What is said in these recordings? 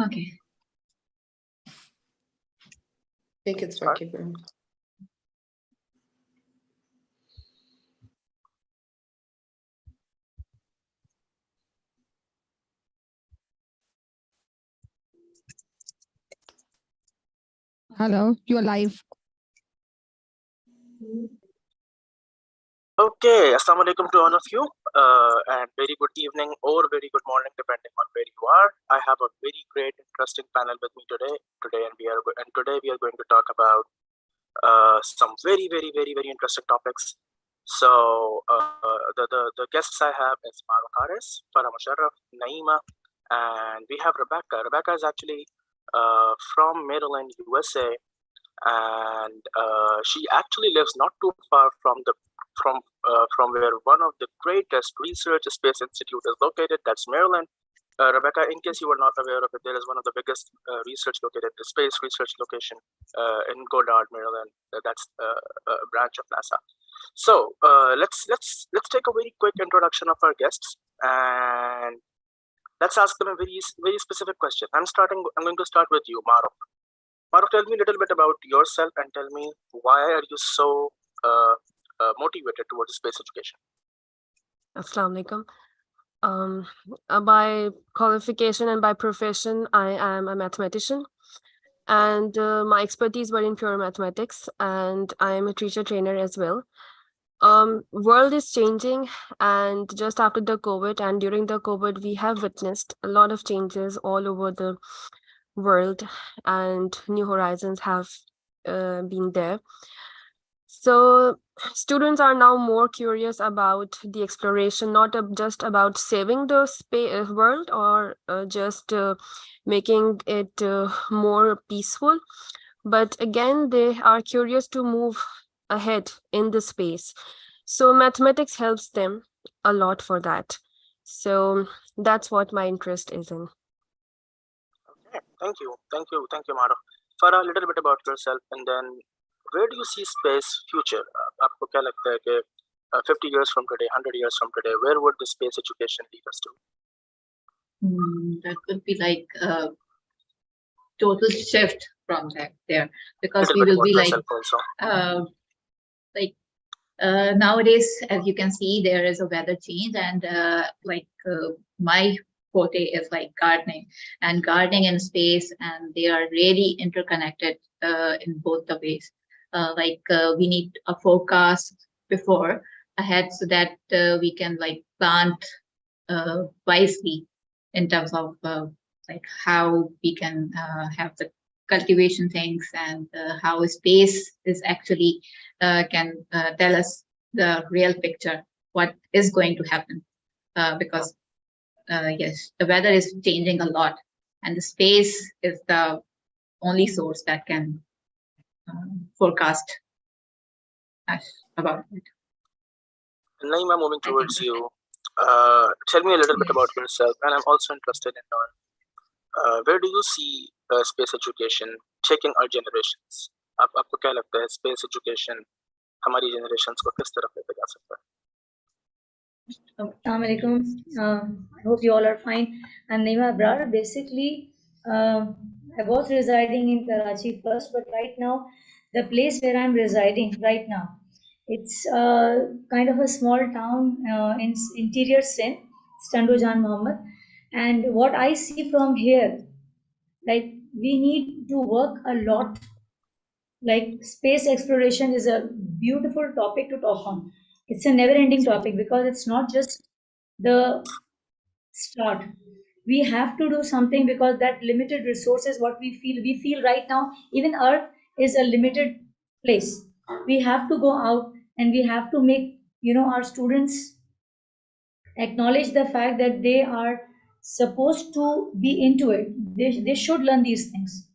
Okay. I think it's working. Hello, you're live. Okay, assalamu alaikum to all of you, and very good evening or very good morning, depending on where you are. I have a very great, interesting panel with me today, and today we are going to talk about some very interesting topics. So the guests I have is Farooq Haris, Farah Musharraf, Naima, and we have Rebecca. Rebecca is actually from Maryland, USA, and she actually lives not too far from where one of the greatest research space institute is located. That's Maryland. Rebecca, in case you were not aware of it, there is one of the biggest space research location in Goddard, Maryland. That's a branch of NASA. So let's take a very quick introduction of our guests, and let's ask them a very specific question. I'm going to start with you, Maro. Maro, tell me a little bit about yourself and tell me why are you so motivated towards space education? Assalamu alaikum. By qualification and by profession, I am a mathematician, and my expertise were in pure mathematics, and I am a teacher trainer as well. World is changing, and just after the COVID and during the COVID, we have witnessed a lot of changes all over the world, and new horizons have been there. So students are now more curious about the exploration, not just about saving the space world or just making it more peaceful, but again they are curious to move ahead in the space. So mathematics helps them a lot for that. So that's what my interest is in. Okay, thank you, Maro. Farah, a little bit about yourself, and then where do you see space future? आपको क्या लगता है कि 50 years from today, 100 years from today, where would the space education lead us to? That could be like a total shift from there, because we will be like nowadays, as you can see, there is a weather change, and my forte is like gardening and space, and they are really interconnected in both the ways. We need a forecast before ahead so that we can like plant wisely in terms of like how we can have the cultivation things, and how space is actually can tell us the real picture, what is going to happen, because yes, the weather is changing a lot, and the space is the only source that can forecast us about it. Naima, moving towards you, tell me a little bit about yourself, and I'm also interested in where do you see space education taking our generations? आपको क्या लगता है space education हमारी generations को किस तरफ लेके जा सकता है? Assalamu alaikum. I hope you all are fine. I'm Naima Abrar. Basically, I was residing in Karachi first, but right now, the place where I'm residing right now, it's kind of a small town in interior Sindh, Standojan Mohammed. And what I see from here, like we need to work a lot. Like space exploration is a beautiful topic to talk on. It's a never-ending topic because it's not just the start. We have to do something because that limited resources, what we feel right now, even Earth is a limited place. We have to go out and we have to make, our students acknowledge the fact that they are supposed to be into it. They should learn these things.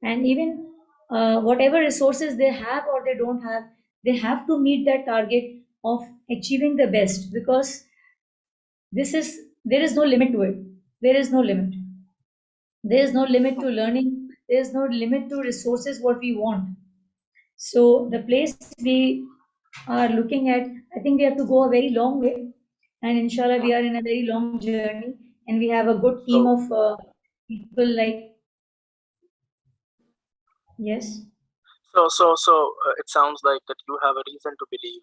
And even whatever resources they have or they don't have, they have to meet that target of achieving the best, because there is no limit to it. There is no limit. There is no limit to learning. There is no limit to resources what we want. So the place we are looking at, I think we have to go a very long way, and inshallah we are in a very long journey, and we have a good team of people like, yes. So it sounds like that you have a reason to believe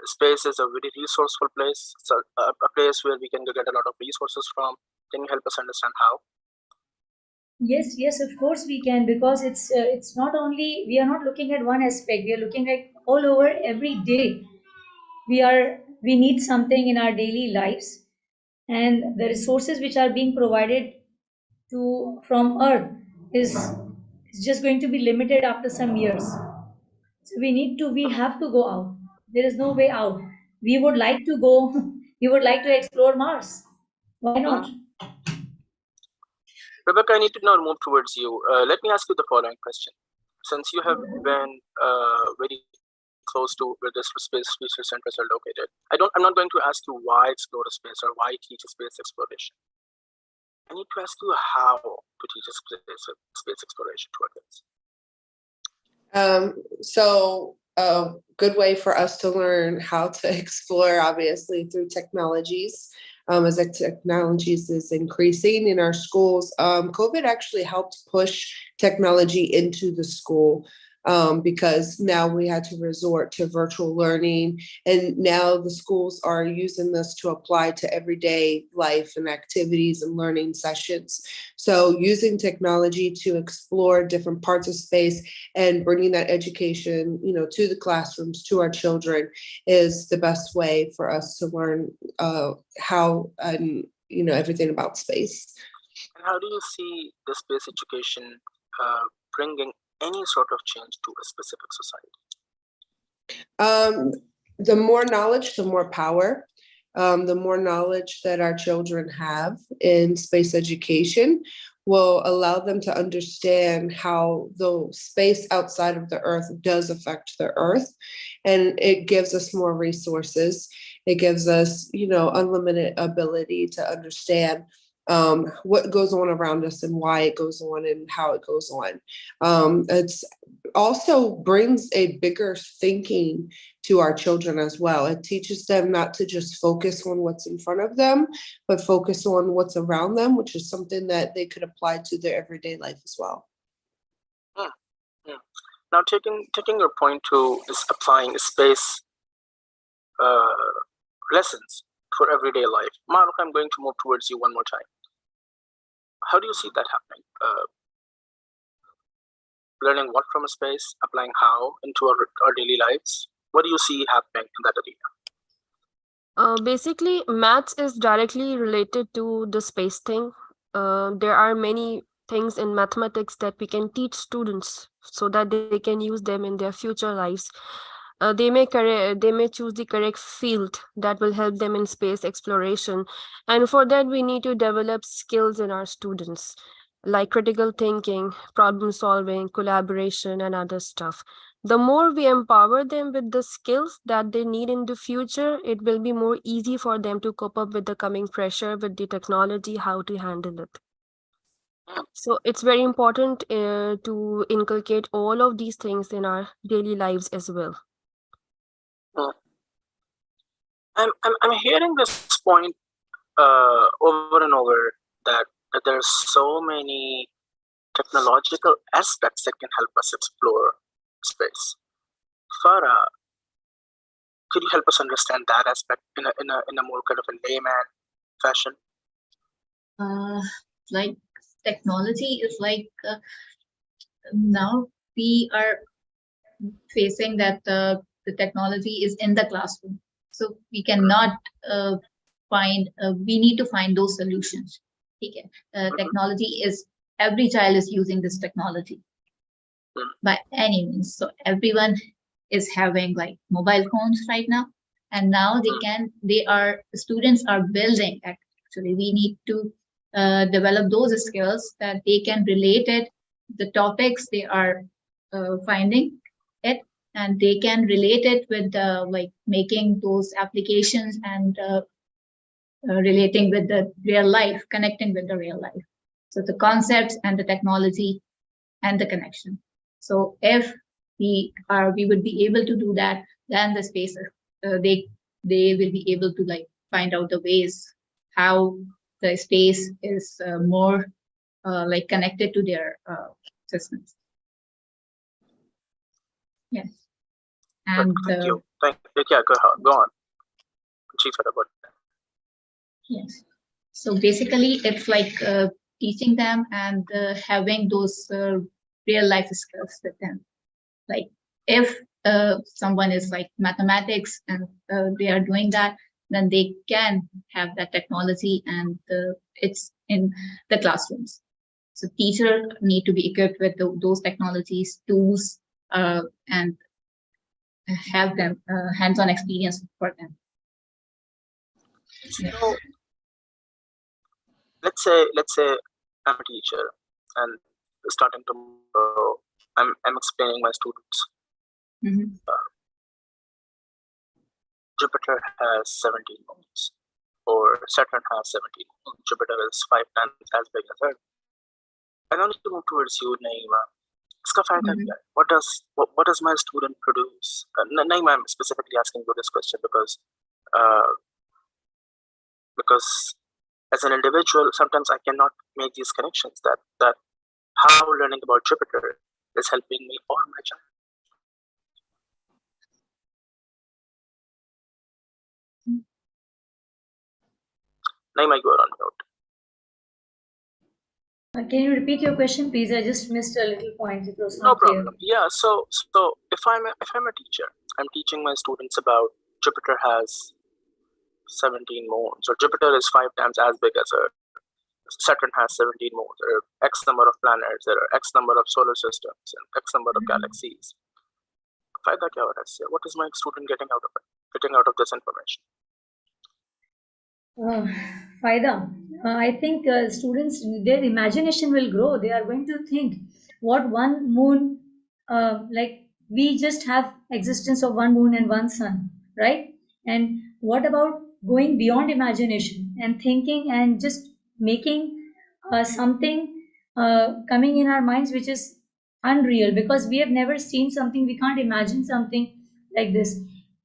space is a very resourceful place. It's a place where we can get a lot of resources from. Can you help us understand how? Yes, yes, of course we can, because it's not only, we are not looking at one aspect, we are looking at all over every day. We need something in our daily lives, and the resources which are being provided to from Earth is just going to be limited after some years. So we have to go out. There is no way out. We would like to go, we would like to explore Mars. Why not? Rebecca, I need to now move towards you. Let me ask you the following question. Since you have been very close to where this space research centers are located, I'm not going to ask you why explore a space or why teach a space exploration. I need to ask you how to teach a space exploration to our kids. So a good way for us to learn how to explore, obviously, through technologies. As the technologies is increasing in our schools, COVID actually helped push technology into the school, because now we had to resort to virtual learning, and now the schools are using this to apply to everyday life and activities and learning sessions. So using technology to explore different parts of space and bringing that education, to the classrooms, to our children, is the best way for us to learn how and everything about space. And how do you see the space education bringing any sort of change to a specific society? The more knowledge, the more power. The more knowledge that our children have in space education will allow them to understand how the space outside of the Earth does affect the Earth. And it gives us more resources. It gives us, unlimited ability to understand what goes on around us and why it goes on and how it goes on. It's also brings a bigger thinking to our children as well. It teaches them not to just focus on what's in front of them, but focus on what's around them, which is something that they could apply to their everyday life as well. Now, taking your point to is applying space lessons for everyday life. Maruk, I'm going to move towards you one more time. How do you see that happening? Learning what from a space, applying how into our daily lives? What do you see happening in that arena? Basically, maths is directly related to the space thing. There are many things in mathematics that we can teach students so that they can use them in their future lives. They may choose the correct field that will help them in space exploration. And for that, we need to develop skills in our students, like critical thinking, problem solving, collaboration, and other stuff. The more we empower them with the skills that they need in the future, it will be more easy for them to cope up with the coming pressure with the technology, how to handle it. So it's very important to inculcate all of these things in our daily lives as well. I'm hearing this point over and over that there's so many technological aspects that can help us explore space. Farah, could you help us understand that aspect in a more kind of a layman fashion? Like technology is like now we are facing that the technology is in the classroom, so we cannot we need to find those solutions. Okay. Technology is, every child is using this technology by any means. So everyone is having like mobile phones right now, and now students are building. Actually, we need to develop those skills that they can relate it, the topics they are finding it, and they can relate it with like making those applications and relating with the real life, connecting with the real life. So the concepts and the technology and the connection. So if we would be able to do that, then the space they will be able to like find out the ways how the space is more like connected to their systems. Yes. And thank you. Thank you. Yeah, go on. Chief, about that. Yes. So basically, it's like teaching them and having those real life skills with them. Like if someone is like mathematics and they are doing that, then they can have that technology, and it's in the classrooms. So teachers need to be equipped with those technologies, tools, and have them hands-on experience for them. So let's say I'm a teacher, and starting tomorrow, I'm explaining my students. Mm-hmm. Jupiter has 17 moons, or Saturn has 17 moons. Jupiter is 5 times as big as Earth. I want to move towards you, Naima. What does my student produce? Naima, I'm specifically asking you this question because as an individual, sometimes I cannot make these connections that how learning about Jupiter is helping me or my child. Naima, you are on mute. Can you repeat your question, please? I just missed a little point. It was No not problem. clear. Yeah. So if I'm a teacher, I'm teaching my students about Jupiter has 17 moons, or Jupiter is 5 times as big as Earth. Saturn has 17 moons, there are X number of planets, there are X number of solar systems, and X number of galaxies. What is my student getting out of it? Getting out of this information? Faida, I think students, their imagination will grow. They are going to think what one moon, like we just have existence of one moon and one sun, right? And what about going beyond imagination and thinking and just making something coming in our minds which is unreal, because we have never seen something, we can't imagine something like this.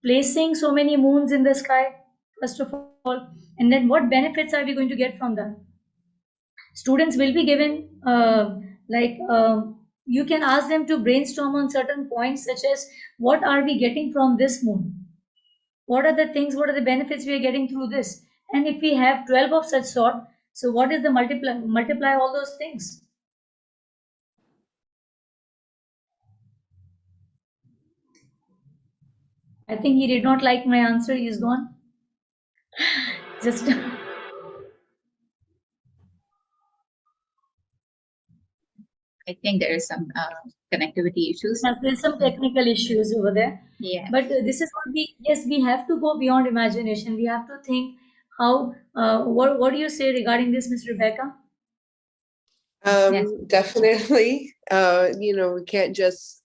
Placing so many moons in the sky, first of all, and then what benefits are we going to get from that? Students will be given you can ask them to brainstorm on certain points, such as what are we getting from this moon, what are the things, what are the benefits we are getting through this, and if we have 12 of such sort, so what is the multiply all those things. I think he did not like my answer. He's gone. Just I think there is some connectivity issues. there's some technical issues over there. Yeah. But this is what we have to go beyond imagination. We have to think how, what do you say regarding this, Ms. Rebecca? Yes. Definitely. We can't just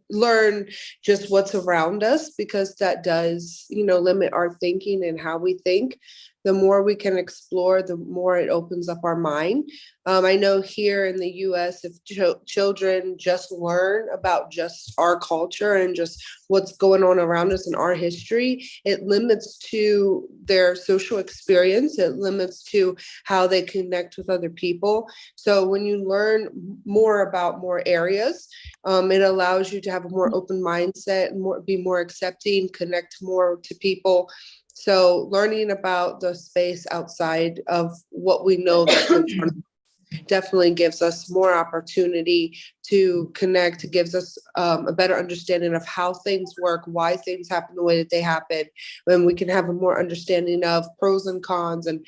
learn just what's around us, because that does, limit our thinking and how we think. The more we can explore, the more it opens up our mind. I know here in the US, if children just learn about just our culture and just what's going on around us in our history, it limits to their social experience. It limits to how they connect with other people. So when you learn more about more areas, it allows you to have a more open mindset, be more accepting, connect more to people. So learning about the space outside of what we know that's in front of us definitely gives us more opportunity to connect, gives us a better understanding of how things work, why things happen the way that they happen, when we can have a more understanding of pros and cons and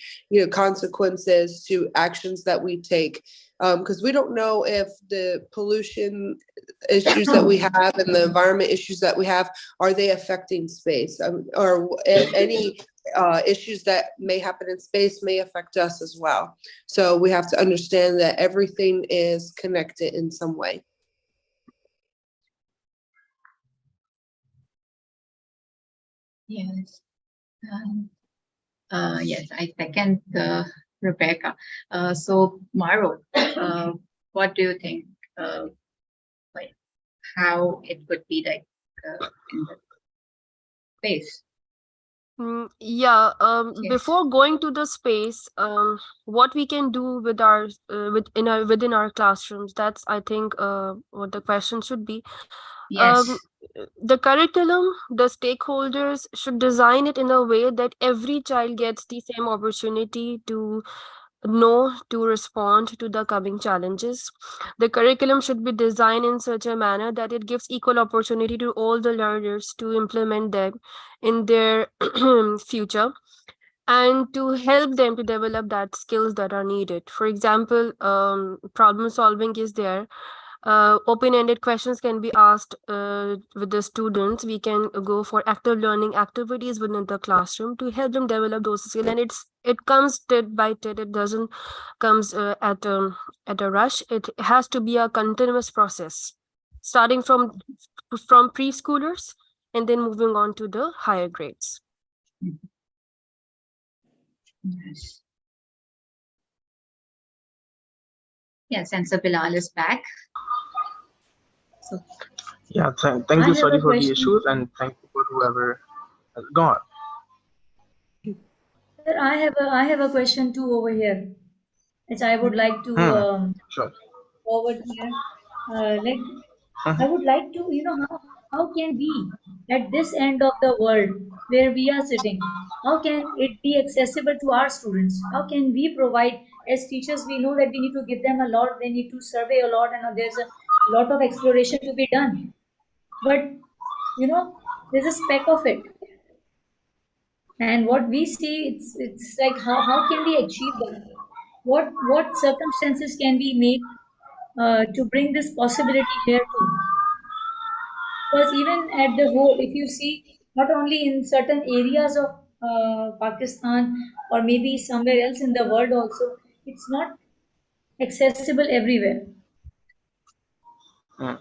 consequences to actions that we take. Because we don't know if the pollution issues that we have and the environment issues that we have, are they affecting space? Or if any issues that may happen in space may affect us as well. So we have to understand that everything is connected in some way. Yes. Yes, I second Rebecca. So Maro, what do you think? Like how it would be like in the space? Yeah. Yes. Before going to the space, what we can do with our within our classrooms. That's, I think, what the question should be. Um, Yes. the curriculum, the stakeholders should design it in a way that every child gets the same opportunity to know, to respond to the coming challenges. The curriculum should be designed in such a manner that it gives equal opportunity to all the learners to implement them in their future, and to help them to develop that skills that are needed. For example, problem solving is there. Open-ended questions can be asked with the students. We can go for active learning activities within the classroom to help them develop those skills. And it comes tit by tit. It doesn't comes at a rush. It has to be a continuous process, starting from preschoolers and then moving on to the higher grades. Yes. Yes, and so Bilal is back. So Yeah, thank I you, have sorry a for the question. issues, and thank you for whoever has gone. Sir, I have a question too over here, which I would like to Hmm. Sure. forward here. Like Mhm. I would like to, how can we at this end of the world where we are sitting, how can it be accessible to our students? How can we provide, as teachers, we know that we need to give them a lot, they need to survey a lot, and there's a lot of exploration to be done. But, there's a speck of it. And what we see, it's like how can we achieve that? What circumstances can we make to bring this possibility here too? Because even at the whole, if you see, not only in certain areas of Pakistan or maybe somewhere else in the world also, it's not accessible everywhere. Mm.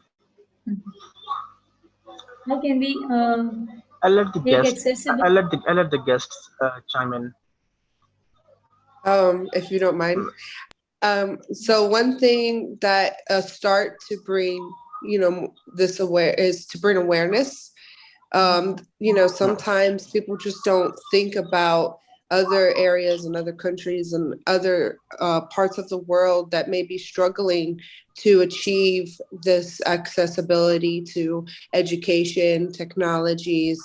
How can we I'll let the make guest. accessible? I'll let the guests chime in. If you don't mind. So one thing that a start to bring, this aware is to bring awareness. Sometimes people just don't think about other areas and other countries and other parts of the world that may be struggling to achieve this accessibility to education, technologies.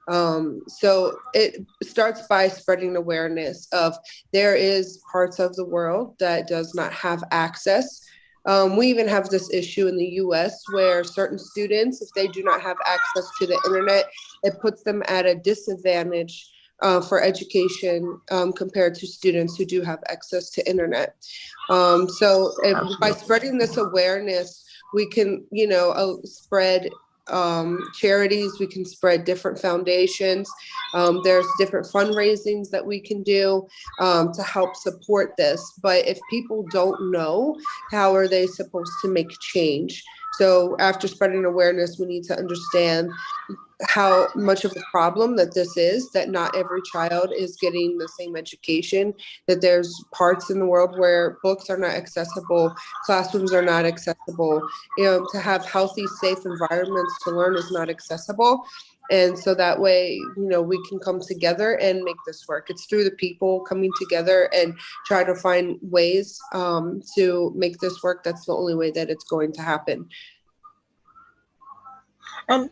So it starts by spreading awareness of there is parts of the world that does not have access. We even have this issue in the US where certain students, if they do not have access to the internet, it puts them at a disadvantage for education compared to students who do have access to internet. By spreading this awareness, we can, spread charities, we can spread different foundations. There's different fundraisings that we can do to help support this. But if people don't know, how are they supposed to make change? So after spreading awareness, we need to understand how much of a problem that this is, that not every child is getting the same education, that there's parts in the world where books are not accessible, classrooms are not accessible, to have healthy, safe environments to learn is not accessible. And so that way, we can come together and make this work. It's through the people coming together and try to find ways to make this work. That's the only way that it's going to happen. And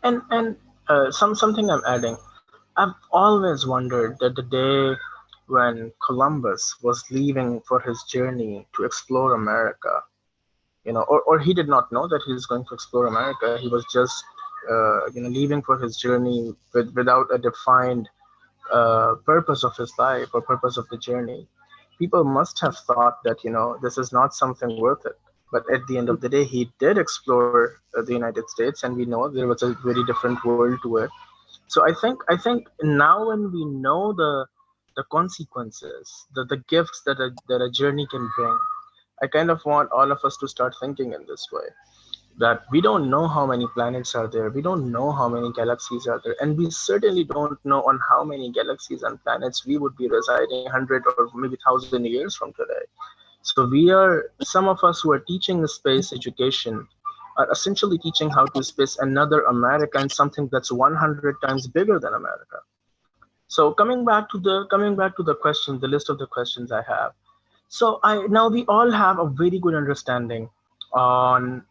something I'm adding. I've always wondered that the day when Columbus was leaving for his journey to explore America, or he did not know that he's going to explore America. He was just, leaving for his journey without a defined purpose of his life or purpose of the journey. People must have thought that, this is not something worth it. But at the end of the day, he did explore the United States, and we know there was a very different world to it. So I think now when we know the consequences, the gifts that a journey can bring, I kind of want all of us to start thinking in this way, that we don't know how many planets are there, we don't know how many galaxies are there, and we certainly don't know on how many galaxies and planets we would be residing 100 or maybe 1,000 years from today. So some of us who are teaching space education are essentially teaching how to space another America and something that's 100 times bigger than America. So coming back to the questions, the list of the questions I have. So now we all have a very good understanding on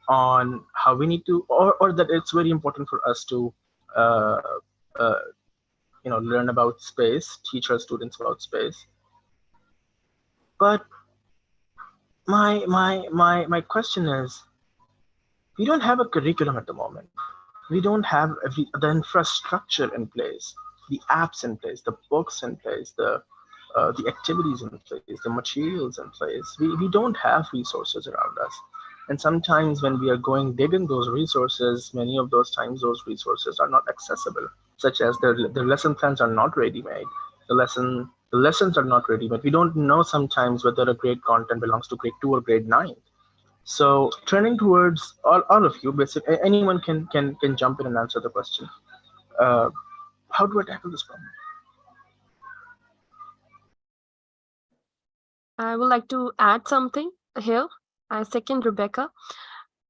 how we need to, or that it's very important for us to uh, uh, learn about space, teach our students about space. But my question is, we don't have a curriculum at the moment. We don't have the infrastructure in place, the apps in place, the books in place, the activities in place, the materials in place. We don't have resources around us. And sometimes when we are going digging those resources, many of those times those resources are not accessible, such as the lesson plans are not ready made. The lessons are not ready made. We don't know sometimes whether a grade content belongs to grade 2 or grade 9. So turning towards all of you, basically anyone can jump in and answer the question. How do I tackle this problem? I would like to add something here. I second Rebecca.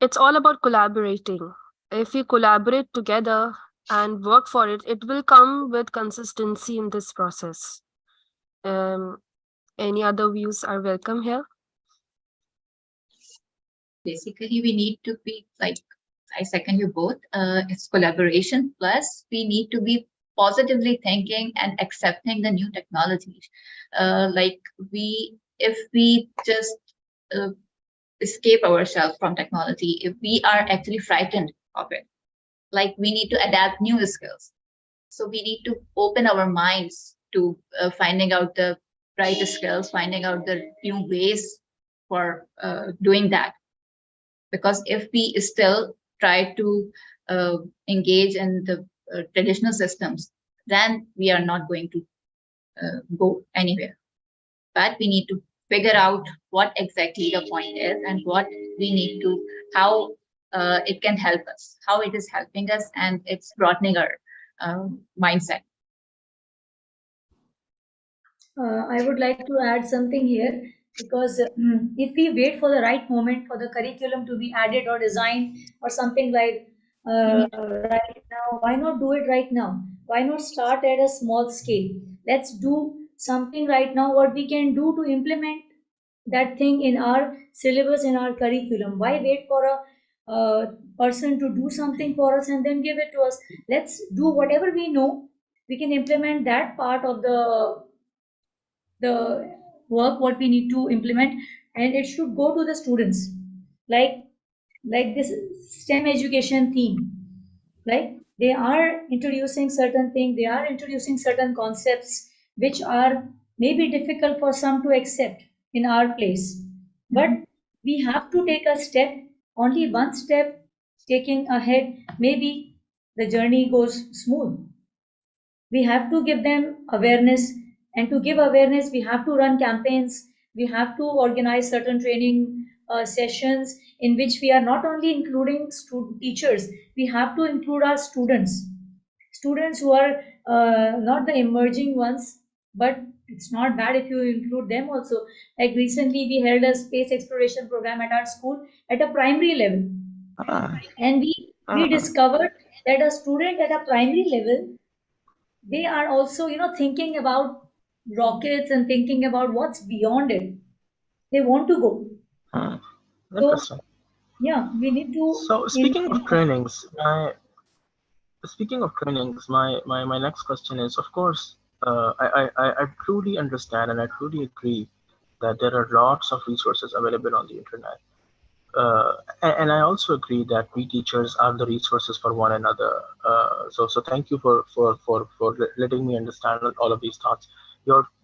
It's all about collaborating. If we collaborate together and work for it, it will come with consistency in this process. Any other views are welcome here. Basically, we need to be like, I second you both. It's collaboration, plus we need to be positively thinking and accepting the new technologies. If we just escape ourselves from technology, if we are actually frightened of it, like we need to adapt new skills. So we need to open our minds to finding out the right skills, finding out the new ways for doing that. Because if we still try to engage in the traditional systems, then we are not going to go anywhere. But we need to figure out what exactly the point is and what we need to, how it can help us, how it is helping us, and it's broadening our mindset. I would like to add something here, because if we wait for the right moment for the curriculum to be added or designed or something like right now, why not do it right now? Why not start at a small scale? Let's do something right now, what we can do to implement that thing in our syllabus, in our curriculum. Why wait for a person to do something for us and then give it to us? Let's do whatever we know. We can implement that part of the work what we need to implement, and it should go to the students, like this STEM education theme. Like, they are introducing certain things, they are introducing certain concepts which are maybe difficult for some to accept in our place, but we have to take a step, only one step taking ahead, maybe the journey goes smooth. We have to give them awareness, and to give awareness we have to run campaigns, we have to organize certain training sessions in which we are not only including teachers, we have to include our students who are not the emerging ones, but it's not bad if you include them also. Like recently we held a space exploration program at our school at a primary level, and we discovered that a student at a primary level, they are also thinking about rockets and thinking about what's beyond it. They want to go. So Interesting. yeah, we need to So my next question is, of course, I truly understand and I truly agree that there are lots of resources available on the internet. And I also agree that we teachers are the resources for one another. So thank you for letting me understand all of these thoughts.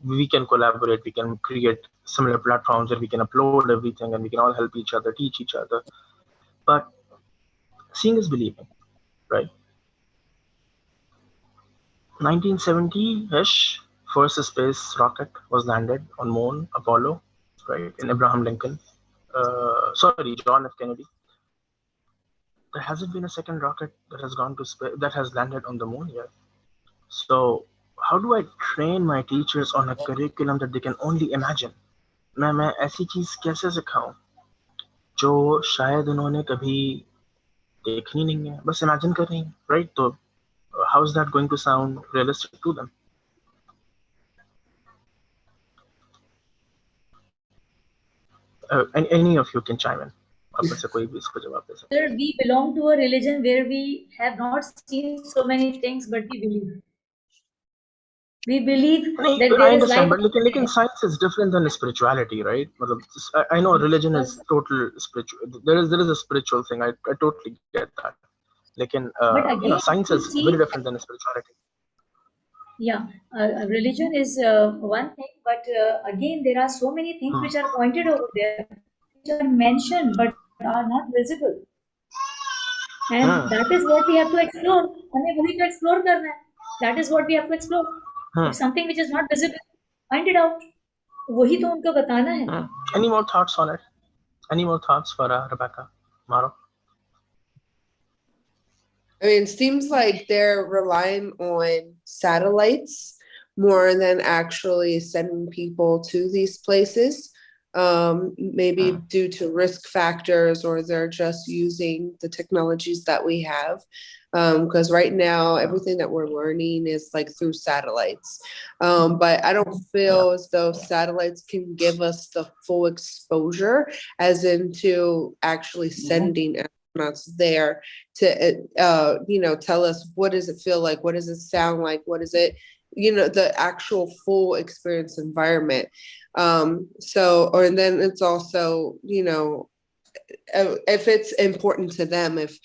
We can collaborate, we can create similar platforms where we can upload everything and we can all help each other, teach each other. But seeing is believing, right? 1970-ish, first space rocket was landed on Moon, Apollo, right, in Abraham Lincoln. Sorry, John F. Kennedy. There hasn't been a second rocket that has gone to space that has landed on the moon yet. So how do I train my teachers on a curriculum that they can only imagine? मैं ऐसी चीज कैसे सिखाऊं जो शायद उन्होंने कभी देखनी नहीं है, बस imagine कर रही हैं, right? तो how is that going to sound realistic to them? any of you can chime in. आप में से कोई भी इसको जवाब दे सकते हैं. Sir, we belong to a religion where we have not seen so many things, but we believe. We believe that there I is understand, life. but लेकिन science is different than spirituality, right? मतलब I know religion is total spiritual. There is a spiritual thing. I totally get that. लेकिन But you know, again, science you is see, very different than spirituality. yeah, religion is one thing, but again, there are so many things which are pointed over there, which are mentioned but are not visible. And that is what we have to explore. हमें वही तो explore करना है. That is what we have to explore. If something which is not visible, find it out. वही तो उनको बताना है. Any more thoughts on it? Any more thoughts for Rebecca, Maro? I mean, it seems like they're relying on satellites more than actually sending people to these places. Maybe due to risk factors, or they're just using the technologies that we have. Because right now, everything that we're learning is like through satellites. But I don't feel as though satellites can give us the full exposure as into actually sending astronauts there to, you know, tell us what does it feel like? What does it sound like? What is it, you know, the actual full experience environment. And then it's also, you know, if it's important to them, if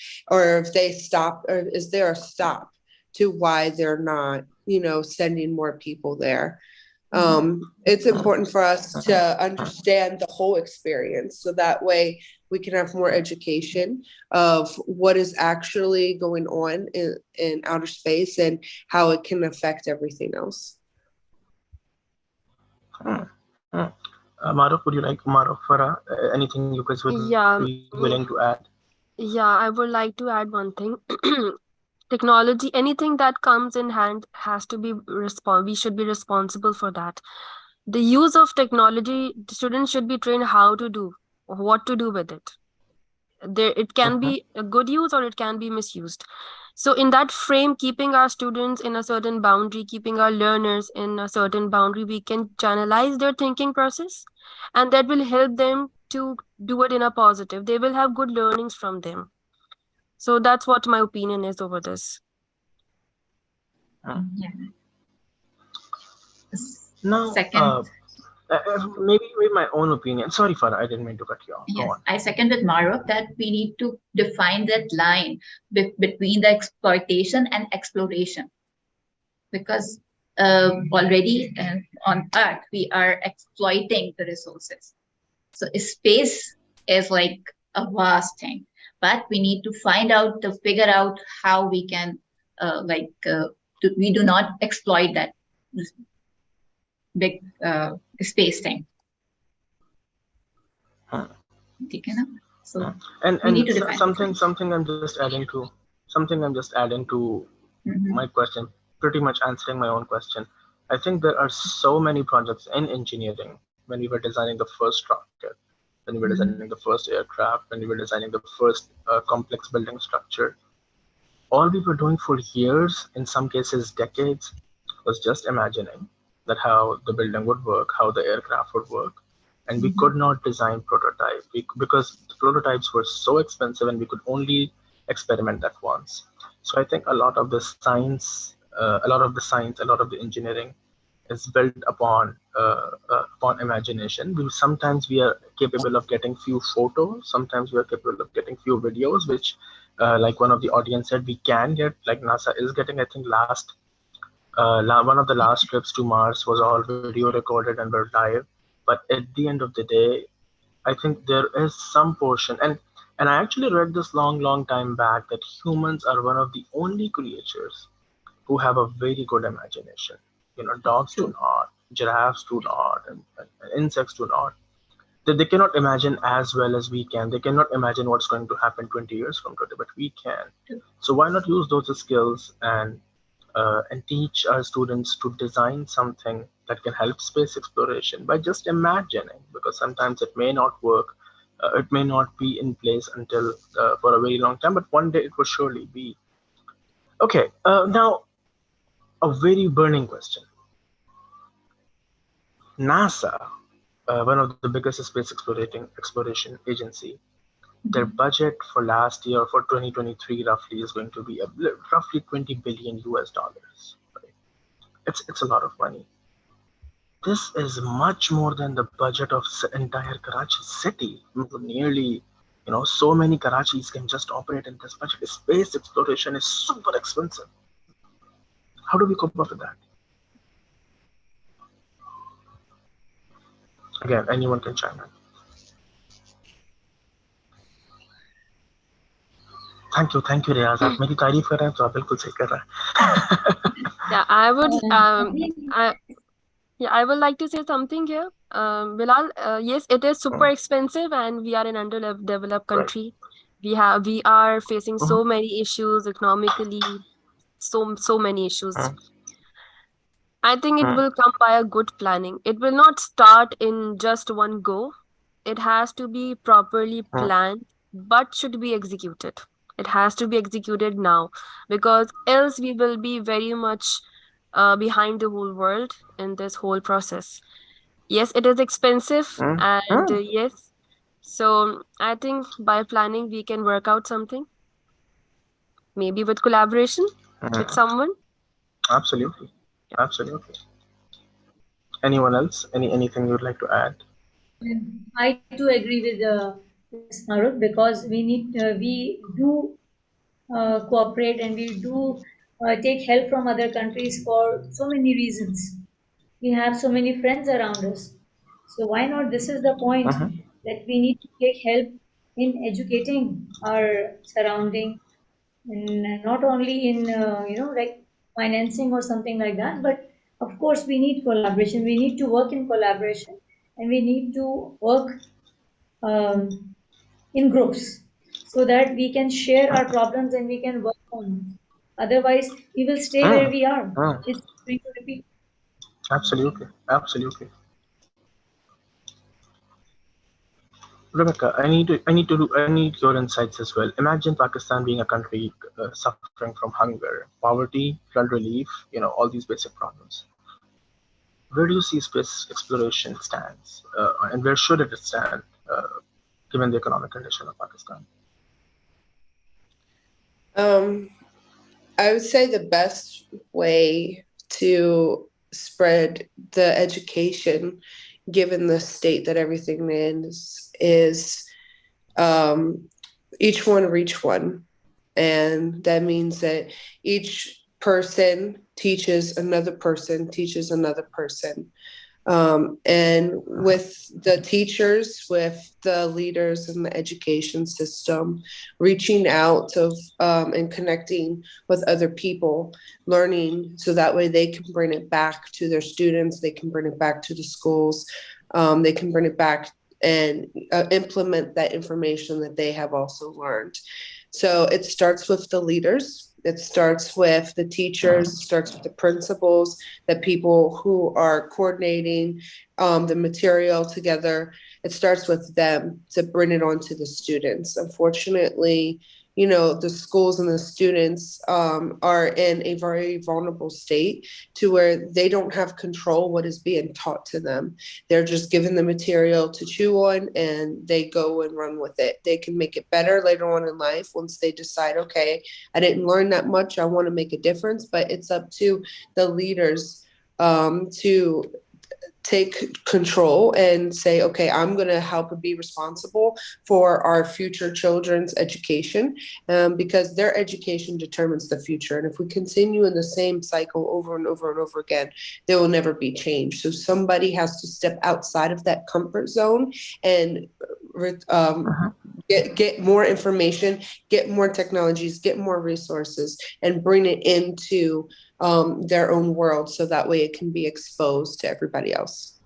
they stop, or is there a stop to why they're not, you know, sending more people there. It's important for us to understand the whole experience, so that way we can have more education of what is actually going on in outer space and how it can affect everything else. Maro, would you like, Maro, Farah, anything you guys would be willing to add? Yeah, I would like to add one thing. Technology, anything that comes in hand has to be we should be responsible for that. The use of technology, the students should be trained how to do, what to do with it. It can be a good use or it can be misused. So in that frame, keeping our students in a certain boundary, keeping our learners in a certain boundary, we can channelize their thinking process, and that will help them to do it in a positive. They will have good learnings from them. So that's what my opinion is over this. Yeah. Now, Second, maybe my own opinion. Sorry, Farah, I didn't mean to cut you off. Go yes, on. I second with Maro that we need to define that line between the exploitation and exploration, because already on Earth we are exploiting the resources. So space is like a vast thing, but we need to figure out how we can we do not exploit that big space thing. So and we need to define something I'm just adding to my question, pretty much answering my own question. I think there are so many projects in engineering. When we were designing the first rocket, when we were designing the first aircraft, when we were designing the first complex building structure, all we were doing for years, in some cases decades, was just imagining that how the building would work, how the aircraft would work. And we could not design prototype because the prototypes were so expensive and we could only experiment that once. So I think a lot of the science, a lot of the engineering is built upon imagination. Sometimes we are capable of getting few photos, sometimes we are capable of getting few videos, which like one of the audience said, we can get, like NASA is getting. I think one of the last trips to Mars was all video recorded and were live. But at the end of the day, I think there is some portion, and I actually read this long time back, that humans are one of the only creatures who have a very good imagination. You know, dogs do not, giraffes do not, and insects do not. They cannot imagine as well as we can. They cannot imagine what's going to happen 20 years from today, but we can. So why not use those skills and teach our students to design something that can help space exploration by just imagining, because sometimes it may not work, it may not be in place until for a very long time, but one day it will surely be. Okay, now a very burning question. NASA one of the biggest space exploration agency. Their budget for last year, for 2023, roughly is going to be roughly 20 billion US dollars. Right? It's a lot of money. This is much more than the budget of entire Karachi city. Nearly, so many Karachis can just operate in this budget. Space exploration is super expensive. How do we cope up with that? Again, anyone can chime in. Thank you Riyaz, आप मेरी तारीफ कर रहे हैं तो आप बिल्कुल सही कर रहे हैं. Yeah, I would like to say something here. Bilal, yes, it is super expensive and we are an underdeveloped country. We are facing so many issues economically, so many issues. I think it will come by a good planning. It will not start in just one go. It has to be properly planned, but should be executed. It has to be executed now, because else we will be very much behind the whole world in this whole process. Yes, it is expensive, and yes. So I think by planning we can work out something. Maybe with collaboration with someone. Absolutely. Absolutely. Anyone else? Anything you'd like to add? I too agree with Ms. Maruk, because we do cooperate, and we do take help from other countries for so many reasons. We have so many friends around us. So why not? This is the point, that we need to take help in educating our surrounding, and not only in like financing or something like that, but of course we need collaboration. We need to work in collaboration, and we need to work um, in groups, so that we can share our problems and we can work on it. Otherwise, we will stay where we are. It's going to repeat. Absolutely. Absolutely. Rebecca, I need your insights as well. Imagine Pakistan being a country suffering from hunger, poverty, flood relief, all these basic problems. Where do you see space exploration stands, and where should it stand, given the economic condition of Pakistan? I would say the best way to spread the education, given the state that everything is each one reach one. And that means that each person teaches another person, teaches another person. And with the teachers, with the leaders in the education system, reaching out and connecting with other people, learning, so that way they can bring it back to their students, they can bring it back to the schools, they can bring it back and implement that information that they have also learned. So it starts with the leaders. It starts with the teachers, it starts with the principals, the people who are coordinating the material together. It starts with them to bring it on to the students. Unfortunately, the schools and the students are in a very vulnerable state, to where they don't have control what is being taught to them. They're just given the material to chew on, and they go and run with it. They can make it better later on in life once they decide, okay, I didn't learn that much, I want to make a difference. But it's up to the leaders to take control and say, okay, I'm going to help and be responsible for our future children's education, because their education determines the future. And if we continue in the same cycle over and over and over again, there will never be change. So somebody has to step outside of that comfort zone and get more information, get more technologies, get more resources, and bring it into their own world, so that way it can be exposed to everybody else.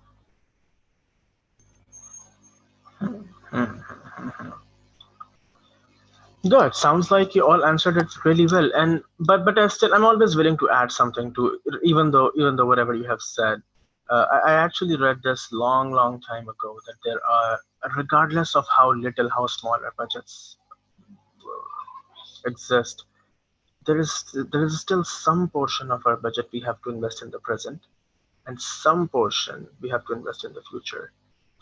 Good. Sounds like you all answered it really well. And but I'm always willing to add something to, even though whatever you have said. I actually read this long time ago, that there are, regardless of how little, how small our budgets exist, there is still some portion of our budget we have to invest in the present, and some portion we have to invest in the future.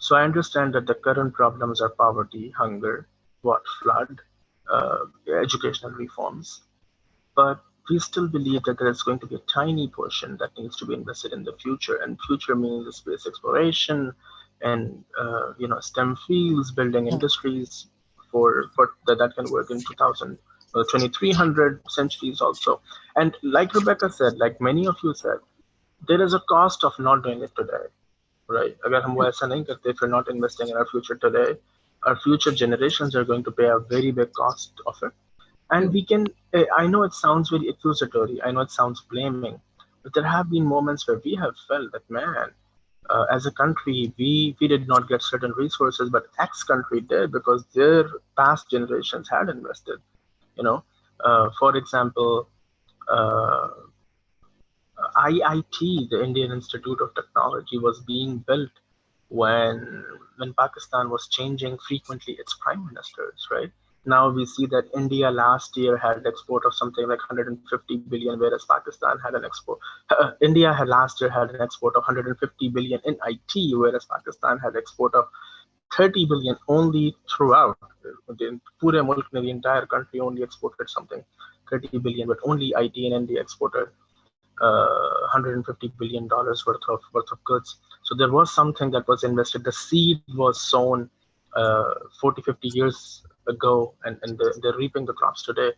So I understand that the current problems are poverty, hunger, flood, educational reforms, but we still believe that there's going to be a tiny portion that needs to be invested in the future, and future means space exploration and STEM fields, building industries for that can work in 2000 2300 centuries also. And like Rebecca said, like many of you said, there is a cost of not doing it today, right? अगर हम वो ऐसा नहीं करते, if we're not investing in our future today, our future generations are going to pay a very big cost of it. And we can, I know it sounds very accusatory, I know it sounds blaming, but there have been moments where we have felt that, man, as a country, we did not get certain resources, but X country did because their past generations had invested. You know, for example, uh, IIT, the Indian Institute of Technology, was being built when Pakistan was changing frequently its prime ministers, right? Now we see that India last year had an export of something like 150 billion, whereas Pakistan had an export. India had last year had an export of 150 billion in IT, whereas Pakistan had export of 30 billion only throughout. The entire country only exported something 30 billion, but only IT in India exported 150 billion dollars worth of goods. So there was something that was invested. The seed was sown 40-50 years ago, and they're reaping the crops today.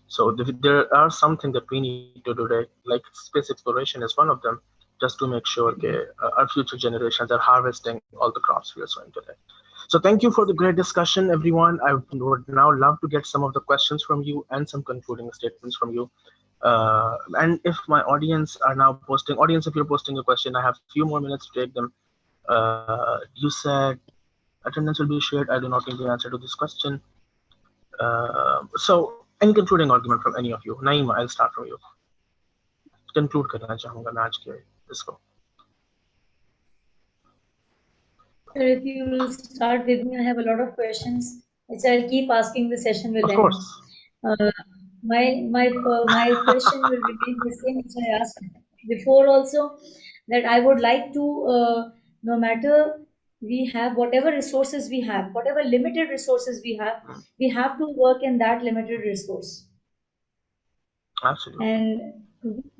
So there are something that we need to do today, like space exploration is one of them, just to make sure that our future generations are harvesting all the crops we are sowing today. So thank you for the great discussion, everyone. I would now love to get some of the questions from you and some concluding statements from you. And if my audience are now posting, audience, if you're posting a question, I have a few more minutes to take them. You said attendance will be shared. I do not need the answer to this question. So any concluding argument from any of you? Naima, I'll start from you. Conclude करना चाहूँगा मैं आज के इसको. Sir, if you will start with me, I have a lot of questions which I'll keep asking. The session will Of end. course. My question will remain the same which I asked before also, that I would like to, no matter we have whatever resources we have, whatever limited resources we have to work in that limited resource. Absolutely. And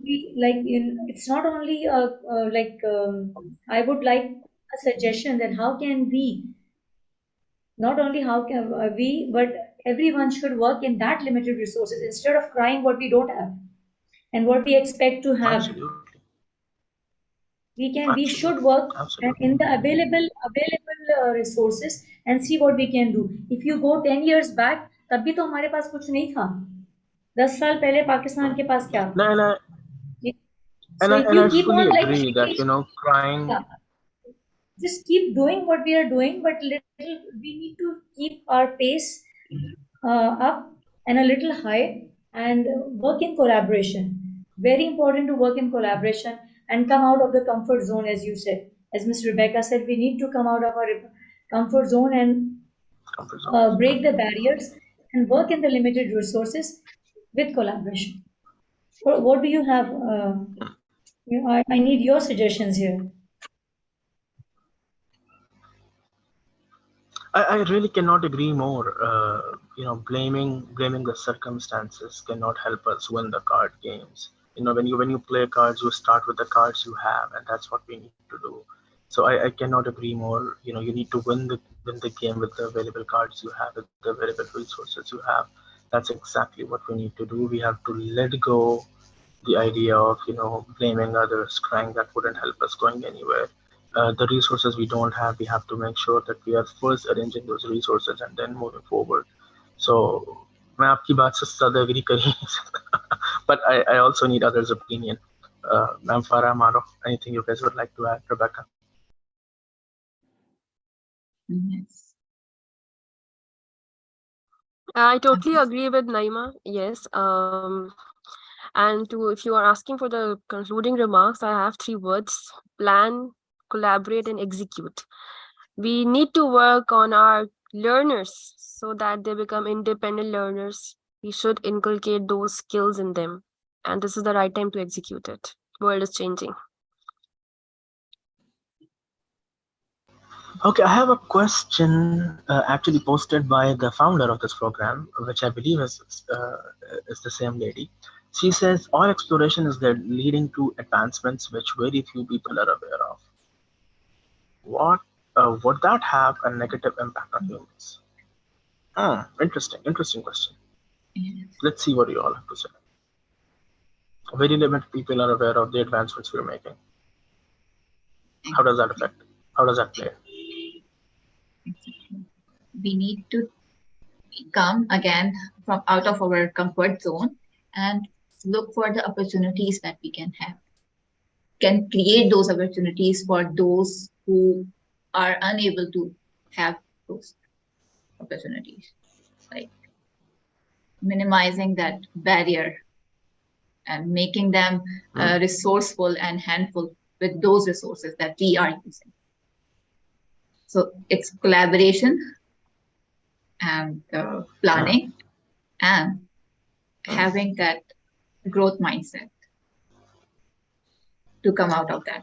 it's not only I would like a suggestion that how can we, not only how can we, but everyone should work in that limited resources instead of crying what we don't have and what we expect to have. Absolutely. We should work in the available resources and see what we can do. If you go 10 years back, तब भी तो हमारे पास कुछ नहीं था. 10 साल पहले पाकिस्तान के पास क्या था? And I fully agree that, crying. Yeah, just keep doing what we are doing, but we need to keep our pace up and a little high, and work in collaboration. Very important to work in collaboration and come out of the comfort zone, as you said. As Ms. Rebecca said, we need to come out of our comfort zone and break the barriers and work in the limited resources with collaboration. What do you have? I need your suggestions here. I really cannot agree more. Blaming the circumstances cannot help us win the card games. When you play cards, you start with the cards you have, and that's what we need to do. So I cannot agree more. You need to win the game with the available cards you have, with the available resources you have. That's exactly what we need to do. We have to let go the idea of blaming others, crying that wouldn't help us going anywhere. The resources we don't have, we have to make sure that we are first arranging those resources and then moving forward. So मैं आपकी बात से ज़्यादा agree कर ही नहीं सकता, but I also need others' opinion. Ma'am Farah Amaro, anything you guys would like to add? Rebecca? Yes. I totally agree with Naima. Yes. And if you are asking for the concluding remarks, I have 3 words: plan, collaborate, and execute. We need to work on our learners so that they become independent learners. We should inculcate those skills in them. And this is the right time to execute it. World is changing. Okay, I have a question actually posted by the founder of this program, which I believe is the same lady. She says all exploration is there leading to advancements which very few people are aware of. What would that have a negative impact on humans? Interesting question. Yes. Let's see what you all have to say. Very limited people are aware of the advancements we're making. How does that affect? How does that play? Exactly. We need to come again from out of our comfort zone and look for the opportunities that we can create those opportunities for those who are unable to have those opportunities, like minimizing that barrier and making them resourceful and handful with those resources that we are using. So it's collaboration and planning and having that growth mindset to come out of that.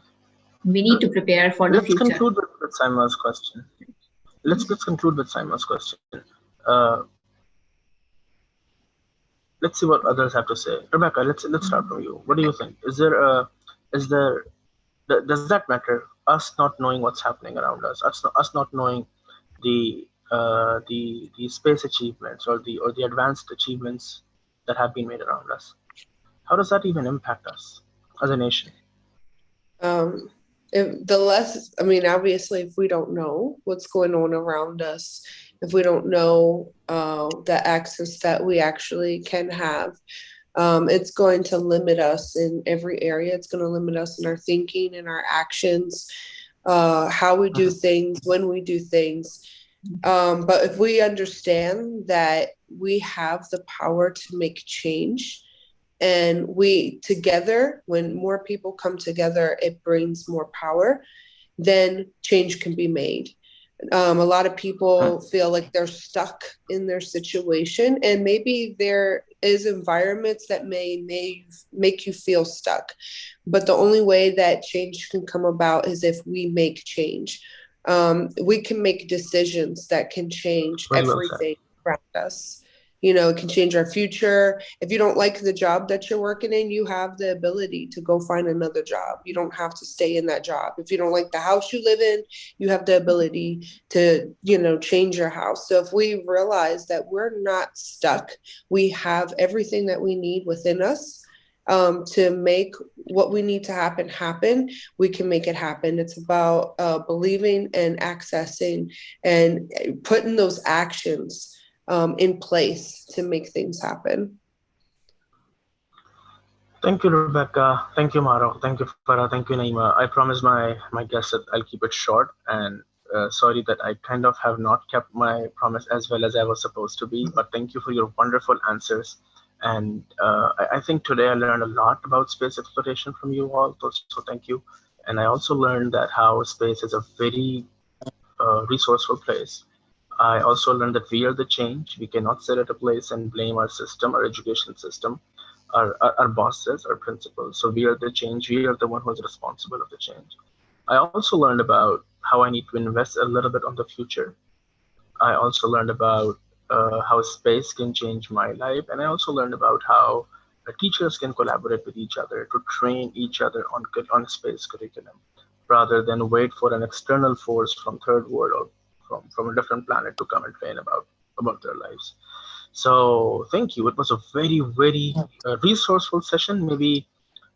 We need to prepare for the Let's future. conclude with Saima's question. Let's conclude with Saima's question. Let's see what others have to say. Rebecca, let's start from you. What do you think? Is there does that matter? Us not knowing what's happening around us, us not knowing the space achievements or the advanced achievements that have been made around us. How does that even impact us as a nation? Obviously, if we don't know what's going on around us, if we don't know the access that we actually can have, it's going to limit us in every area. It's going to limit us in our thinking and our actions, how we do things, when we do things. But if we understand that we have the power to make change, and we together, when more people come together, it brings more power, then change can be made. A lot of people feel like they're stuck in their situation, and maybe there is environments that may make you feel stuck. But the only way that change can come about is if we make change. We can make decisions that can change everything around us. It can change our future. If you don't like the job that you're working in, you have the ability to go find another job. You don't have to stay in that job. If you don't like the house you live in, you have the ability to, change your house. So if we realize that we're not stuck, we have everything that we need within us to make what we need to happen, we can make it happen. It's about believing and accessing and putting those actions in place to make things happen. Thank you, Rebecca. Thank you, Maro. Thank you, Farah. Thank you, Naima. I promise my guests that I'll keep it short, and sorry that I kind of have not kept my promise as well as I was supposed to be, but thank you for your wonderful answers. And I think today I learned a lot about space exploration from you all, so thank you. And I also learned that how space is a very resourceful place. I also learned that we are the change. We cannot sit at a place and blame our system, our education system, our bosses, our principals. So we are the change. We are the one who is responsible of the change. I also learned about how I need to invest a little bit on the future. I also learned about how space can change my life. And I also learned about how teachers can collaborate with each other to train each other on a space curriculum, rather than wait for an external force from third world or from a different planet to come and train about their lives. So thank you. It was a very resourceful session.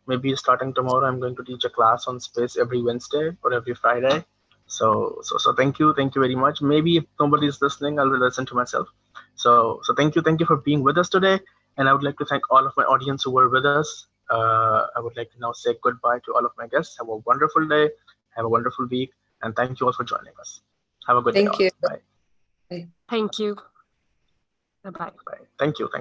Maybe starting tomorrow, I'm going to teach a class on space every Wednesday or every Friday. So thank you very much. Maybe if nobody is listening, I'll listen to myself. So thank you for being with us today. And I would like to thank all of my audience who were with us. I would like to now say goodbye to all of my guests. Have a wonderful day. Have a wonderful week. And thank you all for joining us. Have a good day. Thank you. Bye. Thank you. Bye-bye. Bye. Thank you.